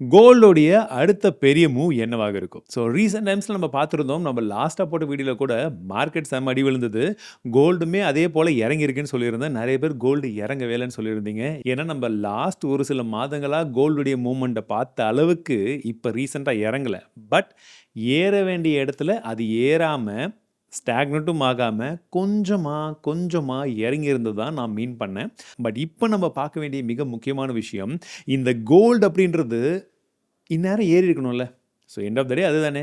கோல்டோடைய அடுத்த பெரிய மூவ் என்னவாக இருக்கும்? ஸோ ரீசென்ட் டைம்ஸ்ல நம்ம பார்த்துருந்தோம். நம்ம லாஸ்ட்டா போட்ட வீடியோல கூட மார்க்கெட் செம்ம அடி விழுந்தது. கோல்டுமே அதே போல இறங்கியிருக்குன்னு சொல்லியிருந்தேன். நெறைய பேர் கோல்டு இறங்கவே இல்லன்னு சொல்லியிருந்தீங்க. ஏன்னா நம்ம லாஸ்ட் ஒரு சில மாதங்களா கோல்டுடைய மூவ்மெண்ட்ட பார்த்த அளவுக்கு இப்ப ரீசென்ட்டா இறங்கல. பட் ஏற வேண்டிய இடத்துல அது ஏறாம ஸ்டாக்னட்டும் ஆகாம கொஞ்சமா, கொஞ்சமா இறங்கி இருந்தது தான் நான் மீன் பண்ணேன். பட் இப்ப நம்ம பார்க்க வேண்டிய மிக முக்கியமான விஷயம், இந்த கோல்டு அப்படின்றது இந்நேரம் ஏறி இருக்கணும்ல. ஸோ எண்ட் ஆஃப் த டே அதுதானே.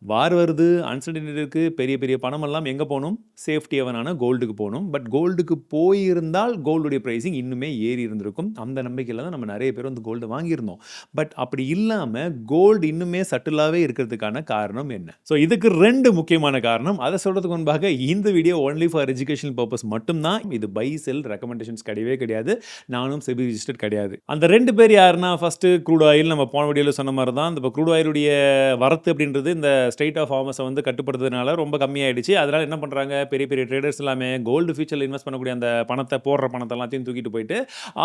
வார் வருது, அன்சர்டனிட்டி இருக்கு. பெரிய பெரிய பணமெல்லாம் எங்க போணும்? சேஃப்டி ஹேவனான கோல்டுக்கு போணும். பட் கோல்டுக்கு போயிருந்தால் கோல்டுடைய பிரைசிங் இன்னுமே ஏறி இருந்திருக்கும். அந்த நம்பிக்கையில தான் நம்ம நெறைய பேர் வந்து கோல்டு வாங்கியிருந்தோம். பட் அப்படி இல்லாம கோல்டு இன்னுமே சட்டிலாவே இருக்கிறதுக்கான காரணம் என்ன? ஸோ இதுக்கு 2 முக்கியமான காரணம். அத சொல்றதுக்கு முன்பாக இந்த video only for educational purpose மட்டும் தான். இது பை, செல் ரெக்கமெண்டேஷன்ஸ் கிடையவே கிடையாது. நானும் செபி ரிஜிஸ்டர்ட் கிடையாது. அந்த 2 பேர் யாருன்னா, ஃபர்ஸ்ட் க்ரூட் ஆயில் நம்ம போன வீடியோல சொன்ன மாரி தான். இந்த க்ரூட் ஆயிலுடைய வரத்து அப்படின்றது இந்த ஸ்ட்ரெய்ட் ஆஃப் ஹார்மஸை வந்து கட்டுப்படுத்துறதுனால ரொம்ப கம்மியாயிடுச்சு. அதனால என்ன பண்றாங்க, பெரிய பெரிய ட்ரேடர்ஸ் எல்லாமே கோல்டு ஃபியூச்சர்ல இன்வெஸ்ட் பண்ணக்கூடிய அந்த பணத்தை, போடுற பணத்தை எல்லாத்தையும் தூக்கிட்டு போயிட்டு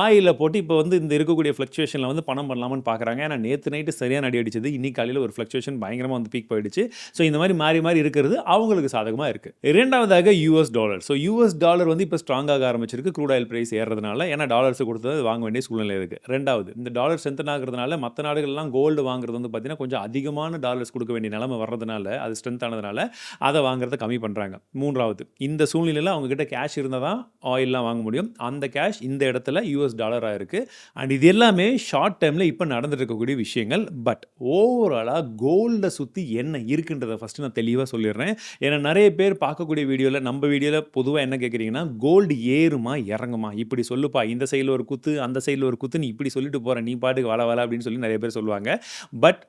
ஆயில போட்டு இப்போ வந்து இந்த இருக்கக்கூடிய ஃப்ளக்சுவேஷன்ல வந்து பணம் பண்ணலாம்னு பார்க்குறாங்க. ஏன்னா நேற்று நைட்டு சரியான அடி அடிச்சது. இன்னைக்கு காலையில் ஒரு ஃப்ளக்சுவேஷன் பயங்கரமாக வந்து பீக் போயிடுச்சு. ஸோ இந்த மாதிரி மாறி மாறி இருக்கிறது அவங்களுக்கு சாதகமாக இருக்கு. இரண்டாவதாக US dollar. So US dollar வந்து இப்போ ஸ்ட்ராங்காக ஆரம்பிச்சிருக்கு க்ரூட் ஆயில் பிரைஸ் ஏறதுனால. ஏன்னா டாலர்ஸ் கொடுத்தது வாங்க வேண்டிய சூழ்நிலை இருக்கு. ரெண்டாவது, இந்த டாலர் ஸ்ட்ரென்தன் ஆகிறதுனால மற்ற நாடுகள்லாம் கோல்டு வாங்குறது வந்து பார்த்தீங்கன்னா கொஞ்சம் அதிகமான டாலர்ஸ் கொடுக்க வேண்டிய நிலைமை வர்றதுனால, அது ஸ்ட்ரென்த் ஆனதுனால அதை வாங்குறத கம்மி பண்ணுறாங்க. மூன்றாவது, இந்த சூழ்நிலையில் அவங்க கிட்ட கேஷ் இருந்தால் தான் ஆயில்லாம் வாங்க முடியும். அந்த கேஷ் இந்த இடத்துல யூஎஸ் டாலராக இருக்குது. அண்ட் இது எல்லாமே ஷார்ட் டைமில் இப்போ நடந்துட்டு இருக்கக்கூடிய விஷயங்கள். பட் ஓவராலாக கோல்டை சுற்றி என்ன இருக்குன்றதை ஃபஸ்ட்டு நான் தெளிவாக சொல்லிடுறேன். ஏன்னா நிறைய பேர் பார்க்கக்கூடிய வீடியோவில், நம்ம வீடியோவில் பொதுவாக என்ன கேட்குறீங்கன்னா, கோல்டு ஏறுமா இறங்குமா, இப்படி சொல்லுப்பா, இந்த சைடில் ஒரு குத்து அந்த சைடில் ஒரு குத்து, நீ இப்படி சொல்லிட்டு போகிற, நீ பாட்டுக்கு வள வள அப்படின்னு சொல்லி நிறைய பேர் சொல்லுவாங்க. பட்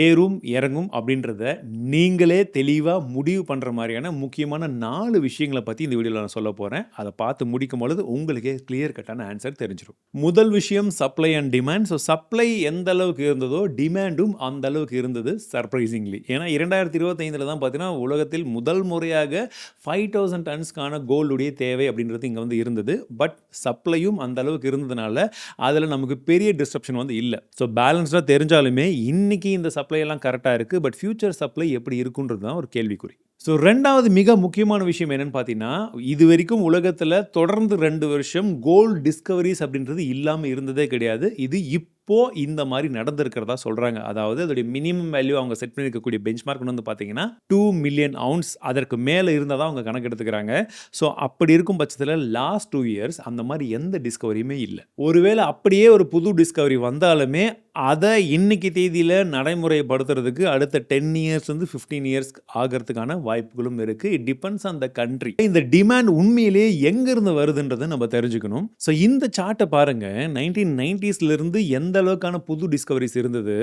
ஏறும் இறங்கும் அப்படின்றத நீங்களே தெளிவாக முடிவு பண்ணுற மாதிரியான முக்கியமான 4 விஷயங்களை பற்றி இந்த வீடியோவில் நான் சொல்ல போகிறேன். அதை பார்த்து முடிக்கும் பொழுது உங்களுக்கே கிளியர் கட்டான ஆன்சர் தெரிஞ்சிடும். முதல் விஷயம் supply and demand. So supply எந்த அளவுக்கு இருந்ததோ டிமாண்டும் அந்த அளவுக்கு இருந்தது சர்ப்ரைசிங்லி. ஏன்னா 2025 தான் பார்த்தீங்கன்னா உலகத்தில் முதல் முறையாக 5000 டன்ஸ்க்கான கோல்டுடைய தேவை அப்படின்றது இங்கே வந்து இருந்தது. பட் சப்ளையும் அந்த அளவுக்கு இருந்ததுனால அதில் நமக்கு பெரிய டிஸ்ட்ரப்ஷன் வந்து இல்லை. ஸோ பேலன்ஸ்டாக தெரிஞ்சாலுமே இன்னைக்கு இந்த சப்ளை எல்லாம் கரெக்டாக இருக்குது. பட் ஃபியூச்சர் சப்ளை எப்படி இருக்குன்றது தான் ஒரு கேள்விக்குறி. ஸோ ரெண்டாவது மிக முக்கியமான விஷயம் என்னன்னு பார்த்தீங்கன்னா, இது வரைக்கும் உலகத்தில் தொடர்ந்து 2 வருஷம் கோல்டு டிஸ்கவரிஸ் அப்படின்றது இல்லாமல் இருந்ததே கிடையாது. இது இப்போ இந்த மாதிரி நடந்திருக்கிறதா சொல்கிறாங்க. அதாவது அதோடைய மினிமம் வேல்யூ அவங்க செட் பண்ணியிருக்கக்கூடிய பெஞ்ச்மார்க் வந்து பார்த்தீங்கன்னா 2 மில்லியன் அவுன்ஸ், அதற்கு மேலே இருந்தால் தான் அவங்க கணக்கு எடுத்துக்கிறாங்க. ஸோ அப்படி இருக்கும் பட்சத்தில் லாஸ்ட் 2 இயர்ஸ் அந்த மாதிரி எந்த டிஸ்கவரியுமே இல்லை. ஒருவேளை அப்படியே ஒரு புது டிஸ்கவரி வந்தாலுமே அதை இன்னைக்கு தேதியில் நடைமுறைப்படுத்துறதுக்கு அடுத்த 10 இயர்ஸ்லேருந்து 15 இயர்ஸ் ஆகிறதுக்கான வாய்ப்புகளும் இருக்குது. It depends on the country. இந்த டிமாண்ட் உண்மையிலேயே எங்கேருந்து வருதுன்றதை நம்ம தெரிஞ்சுக்கணும். ஸோ இந்த சார்ட்டை பாருங்கள், 1990ஸ்லேருந்து எந்த அளவுக்கான புது டிஸ்கவரிஸ் இருந்தது.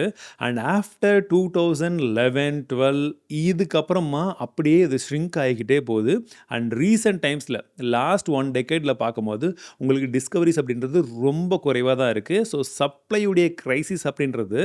அண்ட் ஆஃப்டர் 2011, 12 இதுக்கப்புறமா அப்படியே இது ஷ்ரிங்க் ஆகிக்கிட்டே போகுது. அண்ட் ரீசெண்ட் டைம்ஸில் லாஸ்ட் 1 டெக்கேடில் பார்க்கும்போது உங்களுக்கு டிஸ்கவரிஸ் அப்படின்றது ரொம்ப குறைவாக தான் இருக்குது. ஸோ சப்ளையுடைய கிரைசிஸ் அப்படின்றது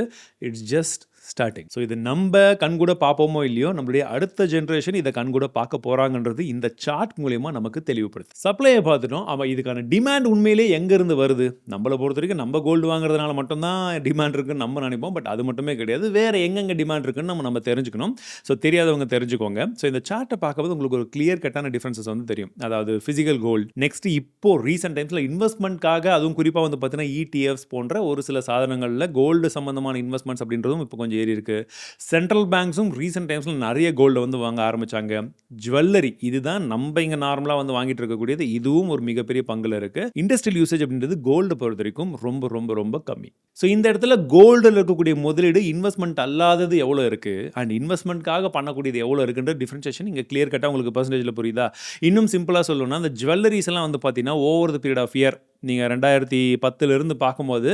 இட்ஸ் ஜஸ்ட் ஸ்டார்டிங். ஸோ இது நம்ம கண்கூட பார்ப்போமோ இல்லையோ, நம்மளுடைய அடுத்த ஜென்ரேஷன் இதை கண்கூட பார்க்க போகிறாங்கன்றது இந்த சார்ட் மூலமா நமக்கு தெளிவுபடுது. சப்ளையை பார்த்துட்டோம். அவன் இதுக்கான டிமாண்ட் உண்மையிலே எங்கேருந்து வருது? நம்மளை பொறுத்த வரைக்கும் நம்ம கோல்டு வாங்குறதுனால மட்டும்தான் டிமாண்ட் இருக்குன்னு நம்ம நினைப்போம். பட் அது மட்டுமே கிடையாது. வேறு எங்கெங்கே டிமாண்ட் இருக்குன்னு நம்ம தெரிஞ்சுக்கணும். ஸோ தெரியாதவங்க தெரிஞ்சுக்கோங்க. ஸோ இந்த சார்ட்டை பார்க்கும்போது உங்களுக்கு ஒரு கிளியர் கட்டான டிஃப்ரென்சஸ் வந்து தெரியும். அதாவது ஃபிசிக்கல் கோல்டு, நெக்ஸ்ட் இப்போ ரீசெண்ட் டைம்ஸில் இன்வெஸ்ட்மெண்ட்காக, அதுவும் குறிப்பாக வந்து பார்த்தீங்கன்னா ETFs போன்ற ஒரு சில சாதனங்களில் கோல்டு சம்பந்தமான இன்வெஸ்ட்மெண்ட்ஸ் அப்படின்றதும் இப்போ கொஞ்சம் ஏறி இருக்கு. சென்ட்ரல் பேங்க்ஸும் ரீசெண்ட் டைம்ஸில் நிறைய கோல்டை வந்து வாங்க ஆரம்பிச்சாங்க. ஜுவல்லரி, இதுதான் நம்ம இங்கே நார்மலாக வந்து வாங்கிட்டு இருக்கக்கூடியது, இதுவும் ஒரு மிகப்பெரிய பங்குல இருக்கு. இண்டஸ்ட்ரியல் யூசேஜ் அப்படின்றது கோல்டு பொறுத்த வரைக்கும் ரொம்ப ரொம்ப ரொம்ப கம்மி. ஸோ இந்த இடத்துல கோல்டில் இருக்கக்கூடிய முதலீடு இன்வெஸ்ட்மெண்ட் அல்லாதது எவ்வளோ இருக்கு அண்ட் இன்வெஸ்ட்மெண்ட்காக பண்ணக்கூடியது எவ்வளோ இருக்குன்ற டிஃபரன்ஷியேஷன் இங்கே கிளியர் கட்டாக உங்களுக்கு பர்சன்டேஜில் புரியுதா? இன்னும் சிம்பிளாக சொல்லணும்னா, அந்த ஜுவல்லரிஸ் எல்லாம் வந்து பார்த்தீங்கன்னா over the period of year நீங்கள் 2010 பார்க்கும்போது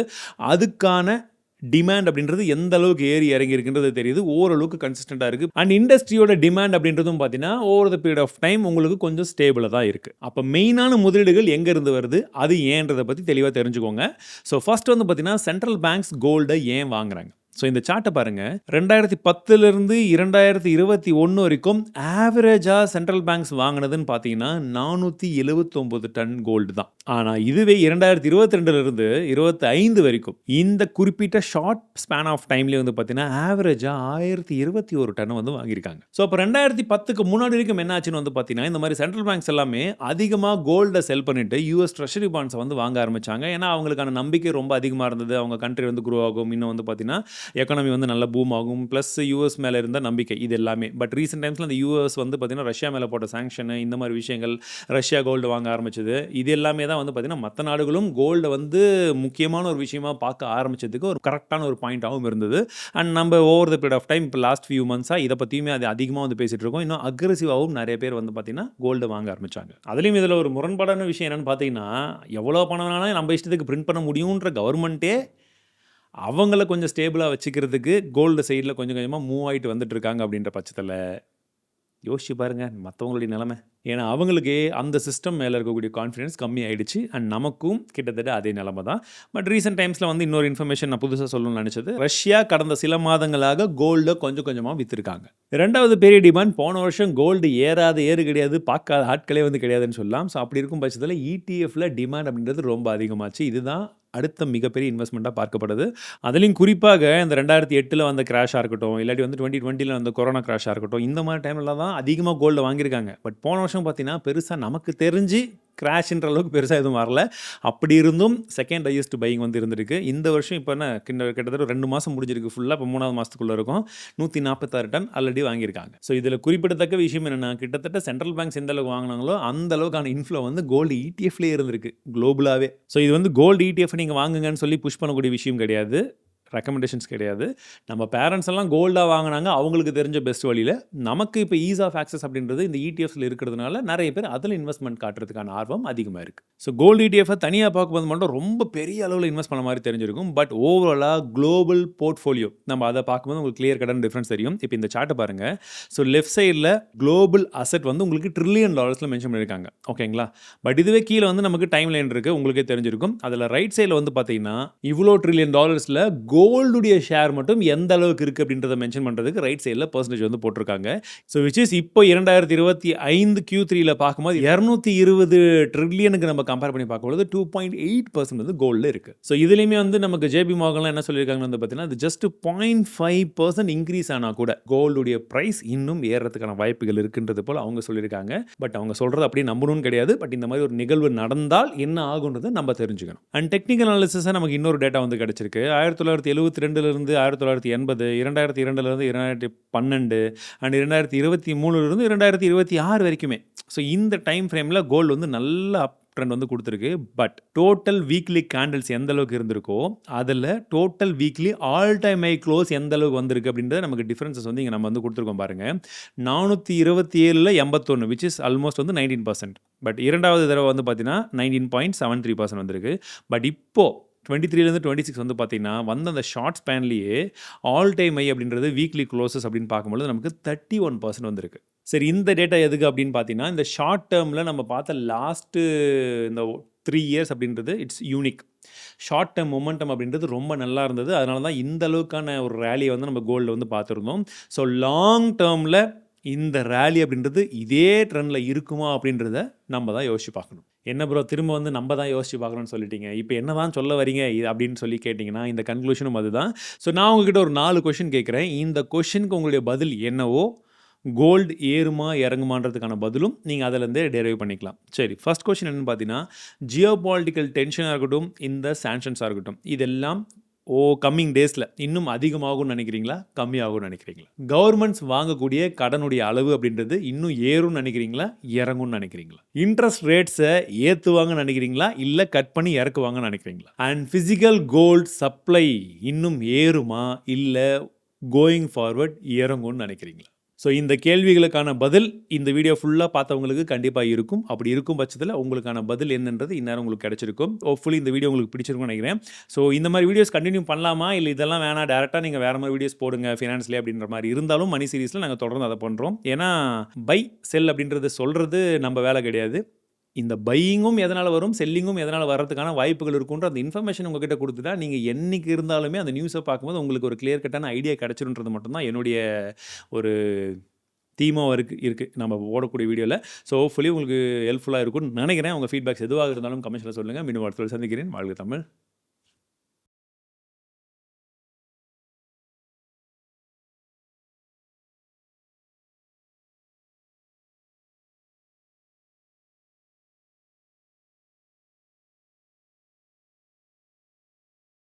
அதுக்கான டிமாண்ட் அப்படின்றது எந்த அளவுக்கு ஏறி இறங்கி இருக்குன்றது தெரியுது. ஓரளவுக்கு கன்சிஸ்டண்டாக இருக்குது. அண்ட் இண்டஸ்ட்ரியோட டிமாண்ட் அப்படின்றதும் பார்த்தீங்கன்னா over the period of time உங்களுக்கு கொஞ்சம் ஸ்டேபிளாக தான் இருக்குது. அப்போ மெயினான முதலீடுகள் எங்கேருந்து வருது, அது ஏன்றதை பற்றி தெளிவாக தெரிஞ்சுக்கோங்க. ஸோ ஃபர்ஸ்ட் வந்து பார்த்தீங்கன்னா சென்ட்ரல் பேங்க்ஸ் கோல்டை ஏன் வாங்குறாங்க? ஸோ இந்த சார்ட்டை பாருங்கள், 2010 2021 வரைக்கும் ஆவரேஜாக சென்ட்ரல் பேங்க்ஸ் வாங்கினதுன்னு பார்த்தீங்கன்னா 479 டன் கோல்டு தான். ஆனா, இதுவே 2022லிருந்து 25 வரைக்கும் இந்த குறிப்பிட்ட ஷார்ட் ஸ்பான் ஆஃப் டைம்லயே வந்து பார்த்தீங்கன்னா, ஆவரேஜா 1021 டன் வந்து வாங்கியிருக்காங்க. ஸோ, அப்ப 2010க்கு முன்னாடி வரைக்கும் என்ன ஆச்சுன்னு வந்து பார்த்தீங்கன்னா, இந்த மாரி சென்ட்ரல் பேங்க்ஸ் எல்லாமே அதிகமா கோல்ட செல் பண்ணிட்டு யுஎஸ் ட்ரெஷரி பாண்ட்ஸ வந்து வாங்க ஆரம்பிச்சாங்க. ஏன்னா, அவங்களுக்கான நம்பிக்கை ரொம்ப அதிகமா இருந்தது. அவங்க கண்ட்ரி வந்து குரோ ஆகும். இன்னும் வந்து பார்த்தீங்கன்னா, எக்கானமி வந்து நல்லா பூம் ஆகும். பிளஸ் யுஎஸ் மேல இருந்த நம்பிக்கை இது எல்லாமே. பட் ரீசென்ட் டைம்ஸ்ல அந்த யுஎஸ் வந்து பார்த்தீங்கன்னா, ரஷ்யா மேல போட்ட சாங்ஷன் இந்த மாரி விஷயங்கள், ரஷ்யா கோல்டு வாங்க ஆரம்பிச்சது. இது எல்லாமே தான் வந்து பார்த்தீங்கன்னா, மத்த நாடுகளும் கோல்ட வந்து முக்கியமான ஒரு விஷயமா பார்க்க ஆரம்பிச்சதுக்கு ஒரு கரெக்ட்டான ஒரு பாயிண்ட்டாவும் இருந்தது. அண்ட் நம்ம over the period of time இப்போ லாஸ்ட் ஃபியூ மந்த்ஸா இத பத்தியுமே அது அதிகமா வந்து பேசிட்டு இருக்கோம். இன்னும் அக்ரெசிவாவும் நெறைய பேர் வந்து பார்த்தீங்கன்னா, கோல்ட வாங்க ஆரம்பிச்சாங்க. அதுலயும் இதுல ஒரு முரண்பாடான விஷயம் என்னன்னு பார்த்தீங்கன்னா, எவ்வளோ பணம் வேணாலும் நம்ம இஷ்டத்துக்கு பிரிண்ட் பண்ண முடியுன்ற கவர்மெண்ட்டே அவங்கள கொஞ்சம் ஸ்டேபிளா வச்சுக்கிறதுக்கு கோல்டு சைடுல கொஞ்சம் கொஞ்சமா மூவ் ஆயிட்டு வந்துட்டு இருக்காங்க அப்படின்ற பட்சத்துல யோசிச்சு பாருங்க மற்றவங்களுடைய நிலைமை. ஏன்னா அவங்களுக்கு அந்த சிஸ்டம் மேலே இருக்கக்கூடிய கான்ஃபிடன்ஸ் கம்மி ஆயிடுச்சு. அண்ட் நமக்கும் கிட்டத்தட்ட அதே நிலைமை தான். பட் ரீசெண்ட் டைம்ஸில் வந்து இன்னொரு இன்ஃபர்மேஷன் நான் புதுசாக சொல்லணும்னு நினச்சது, ரஷ்யா கடந்த சில மாதங்களாக கோல்டை கொஞ்சம் கொஞ்சமாக விற்றுருக்காங்க. ரெண்டாவது பெரிய டிமாண்ட் போன வருஷம் கோல்டு ஏறு கிடையாது, பார்க்காத ஆட்களே வந்து கிடையாதுன்னு சொல்லலாம். ஸோ அப்படி இருக்கும் பட்சத்தில் இடிஎஃப்ல டிமாண்ட் அப்படின்றது ரொம்ப அதிகமாச்சு. இதுதான் அடுத்த மிகப்பெரிய இன்வெஸ்ட்மெண்ட்டாக பார்க்கப்படுது. அதுலேயும் குறிப்பாக இந்த 2008 வந்த கிராஷாக இருக்கட்டும், இல்லாட்டி வந்து 2020 வந்த கொரோனா கிராஷாக இருக்கட்டும், இந்த மாதிரி டைமில் தான் அதிகமாக கோல்டு வாங்கியிருக்காங்க. பட் போன வருஷம் பார்த்தீங்கன்னா பெருசாக நமக்கு தெரிஞ்சு கிராஷ்ன்ற அளவுக்கு பெருசாக எதுவும் வரல. அப்படி இருந்தும் செகண்ட் ஹையஸ்ட் பையிங் வந்து இருந்திருக்கு. இந்த வருஷம் இப்போ என்ன கிட்டத்தட்ட 2 மாதம் முடிஞ்சிருக்கு ஃபுல்லாக. இப்போ 3வது மாதத்துக்குள்ளே இருக்கும். 146 டன் ஆல்ரெடி வாங்கியிருக்காங்க. ஸோ இதில் குறிப்பிடத்தக்க விஷயம் என்னென்னா, கிட்டத்தட்ட சென்ட்ரல் பேங்க்ஸ் எந்த அளவுக்கு வாங்கினாங்களோ அந்த அளவுக்கான இன்ஃப்ளோ வந்து கோல்டு இடிஎஃப்லேயே இருந்திருக்கு குளோபலாகவே. ஸோ இது வந்து கோல்டு இடிஎஃப் நீங்கள் வாங்குங்கன்னு சொல்லி புஷ் பண்ணக்கூடிய விஷயம் கிடையாது. ரெக்கமெண்டேஷன்ஸ் கிடையாது. நம்ம பேரண்ட்ஸ் எல்லாம் கோல்டாக வாங்கினாங்க அவங்களுக்கு தெரிஞ்ச பெஸ்ட் வழியில். நமக்கு இப்போ ஈஸ் ஆஃப் ஆக்சஸ் அப்படின்றது இந்த இடிஎஃப்ஸில் இருக்கிறதுனால நிறைய பேர் அதில் இன்வெஸ்ட்மெண்ட் காட்டுறதுக்கான ஆர்வம் அதிகமாக இருக்குது. ஸோ கோல்டு இடிஎஃப்பை தனியாக பார்க்கும்போது மட்டும் ரொம்ப பெரிய அளவில் இன்வெஸ்ட் பண்ண மாதிரி தெரிஞ்சிருக்கும். பட் ஓவராலாக குளோபல் போர்ட்ஃபோலியோ நம்ம அதை பார்க்கும்போது உங்களுக்கு கிளியர் கட்டான டிஃப்ரென்ஸ் தெரியும். இப்போ இந்த சார்ட்டை பாருங்கள். ஸோ லெஃப்ட் சைடில் குளோபல் அசெட் வந்து உங்களுக்கு $1 trillion மென்ஷன் பண்ணியிருக்காங்க. ஓகேங்களா? பட் இதுவே கீழே வந்து நமக்கு டைம் லைன் இருக்குது, உங்களுக்கே தெரிஞ்சிருக்கும். அதில் ரைட் சைடில் வந்து பார்த்தீங்கன்னா இவ்வளோ $1 trillion கோல்டுடைய ஷேர் மட்டும் எந்த அளவுக்கு இருக்குது அப்படின்றத மென்ஷன் பண்ணுறதுக்கு ரைட் சைடில் பர்சன்டேஜ் வந்து போட்டிருக்காங்க. ஸோ விச் இஸ் இப்போ 2025 Q3ல பார்க்கும்போது 220 ட்ரில்லியனுக்கு நம்ம கம்பேர் பண்ணி பார்க்கும்போது 2.8% வந்து கோல்டில் இருக்குது. ஸோ இதுலேயுமே வந்து நமக்கு ஜேபி மார்கன்லாம் என்ன சொல்லியிருக்காங்கன்னு வந்து பார்த்தீங்கன்னா, அது ஜஸ்ட் 0.5% இன்க்ரீஸ் ஆனால் கூட கோல்டுடைய ப்ரைஸ் இன்னும் ஏறதுக்கான வாய்ப்புகள் இருக்குன்றது போல் அவங்க சொல்லியிருக்காங்க. பட் அவங்க சொல்கிறது அப்படியே நம்பணும்னு கிடையாது. பட் இந்த மாதிரி ஒரு நிகழ்வு நடந்தால் என்ன ஆகுன்றதை நம்ம தெரிஞ்சுக்கணும். அண்ட் டெக்னிக்கல் அனாலிசிஸாக நமக்கு இன்னொரு டேட்டா வந்து கிடச்சிருக்கு. 1972லிருந்து 1980, 2002லிருந்து 2012 அண்ட் 2023லிருந்து 2026 வரைக்குமே. ஸோ இந்த டைம் ஃப்ரேமில் கோல்டு வந்து நல்ல அப் ட்ரெண்ட் வந்து கொடுத்துருக்கு. பட் டோட்டல் வீக்லி கேண்டில்ஸ் எந்த அளவுக்கு இருந்திருக்கோ அதில் total weekly all time high close எந்த அளவுக்கு வந்திருக்கு அப்படின்றத நமக்கு டிஃப்ரென்சஸ் வந்து இங்கே நம்ம வந்து கொடுத்துருக்கோம் பாருங்கள். 427ல் 81 விச் இஸ் ஆல்மோஸ்ட் வந்து 19%. பட் இரண்டாவது தடவை வந்து பார்த்தீங்கன்னா 19.73% வந்திருக்கு. பட் இப்போது 23லேருந்து 26 வந்து பார்த்தீங்கன்னா வந்து அந்த ஷார்ட் ஸ்பேன்லேயே ஆல் டைம் ஹை அப்படின்றது வீக்லி க்ளோசஸ் அப்படின்னு பார்க்கும்போது நமக்கு 31% வந்திருக்கு. சரி, இந்த டேட்டா எதுக்கு அப்படின்னு பார்த்தீங்கன்னா, இந்த ஷார்ட் டேர்மில் நம்ம பார்த்த லாஸ்ட்டு இந்த 3 இயர்ஸ் அப்படின்றது it's unique. Short term momentum அப்படின்றது ரொம்ப நல்லா இருந்தது. அதனால தான் இந்த அளவுக்கான ஒரு ரேலியை வந்து நம்ம கோல்டில் வந்து பார்த்துருந்தோம். ஸோ லாங் டேர்மில் இந்த ரேலி அப்படின்றது இதே ட்ரெண்டில் இருக்குமா அப்படின்றத நம்ம தான் யோசிச்சு பார்க்கணும். என்ன ப்ரோ திரும்ப வந்து நம்ம தான் யோசிச்சு பார்க்கணும்னு சொல்லிட்டீங்க, இப்போ என்ன தான் சொல்ல வரீங்க அப்படின்னு சொல்லி கேட்டிங்கன்னா இந்த கன்க்ளூஷனும் அதுதான். ஸோ நான் உங்ககிட்ட ஒரு 4 கொஷின் கேட்குறேன். இந்த கொஷினுக்கு உங்களுடைய பதில் என்னவோ கோல்டு ஏறுமா இறங்குமான்றதுக்கான பதிலும் நீங்கள் அதிலேருந்தே டெரைவ் பண்ணிக்கலாம். சரி, ஃபர்ஸ்ட் கொஷின் என்னென்னு பார்த்தீங்கன்னா, ஜியோ பாலிட்டிக்கல் டென்ஷனாக இருக்கட்டும், இந்த சாங்ஷன்ஸாக இருக்கட்டும், இதெல்லாம் கம்மிங் டேஸில் இன்னும் அதிகமாகும்னு நினைக்கிறீங்களா, கம்மியாகும்னு நினைக்கிறீங்களா? கவர்மெண்ட்ஸ் வாங்கக்கூடிய கடனுடைய அளவு அப்படின்றது இன்னும் ஏறும்னு நினைக்கிறீங்களா, இறங்கும்னு நினைக்கிறீங்களா? இன்ட்ரெஸ்ட் ரேட்ஸை ஏற்றுவாங்கன்னு நினைக்கிறீங்களா, இல்லை கட் பண்ணி இறக்குவாங்கன்னு நினைக்கிறீங்களா? அண்ட் ஃபிசிக்கல் கோல்டு சப்ளை இன்னும் ஏறுமா, இல்லை கோயிங் ஃபார்வர்ட் இறங்கும்னு நினைக்கிறீங்களா? ஸோ இந்த கேள்விகளுக்கான பதில் இந்த வீடியோ ஃபுல்லாக பார்த்தவங்களுக்கு கண்டிப்பாக இருக்கும். அப்படி இருக்கும் பட்சத்தில் உங்களுக்கான பதில் என்னன்றது இந்நேரம் உங்களுக்கு கிடச்சிருக்கும். ஹோப்ஃபுல்லி இந்த வீடியோ உங்களுக்கு பிடிச்சிருக்கும்னு நினைக்கிறேன். ஸோ இந்த மாதிரி வீடியோஸ் கண்டினியூ பண்ணலாமா, இல்லை இதெல்லாம் வேணாம் டேரெக்டாக நீங்கள் வேறு மாதிரி வீடியோஸ் போடுங்க ஃபினான்ஸ்லேயே அப்படின்ற மாதிரி இருந்தாலும் மணி சீரீஸில் நாங்கள் தொடர்ந்து அதை பண்ணுறோம். ஏன்னா பை செல் அப்படின்றது சொல்கிறது நம்ம வேலை கிடையாது. இந்த பையிங்கும் எதனால் வரும், செல்லிங்கும் எதனால் வர்றதுக்கான வாய்ப்புகள் இருக்குன்ற அந்த இன்ஃபர்மேஷன் உங்ககிட்ட கொடுத்துட்டா நீங்கள் என்றைக்கு இருந்தாலுமே அந்த நியூஸை பார்க்கும்போது உங்களுக்கு ஒரு கிளியர் கட்டான ஐடியா கிடச்சிருன்றது மட்டும்தான் என்னுடைய ஒரு தீமாவும் இருக்கு நம்ம போடக்கூடிய வீடியோவில். ஸோ ஹோப்ஃபுல்லி உங்களுக்கு ஹெல்ப்ஃபுல்லாக இருக்கும்னு நினைக்கிறேன். உங்கள் ஃபீட்பேக்ஸ் எதுவாக இருந்தாலும் கமெண்ட்ஸில் சொல்லுங்கள். மீண்டும் அடுத்த தடவை சந்திக்கிறேன். வாழ்க தமிழ்.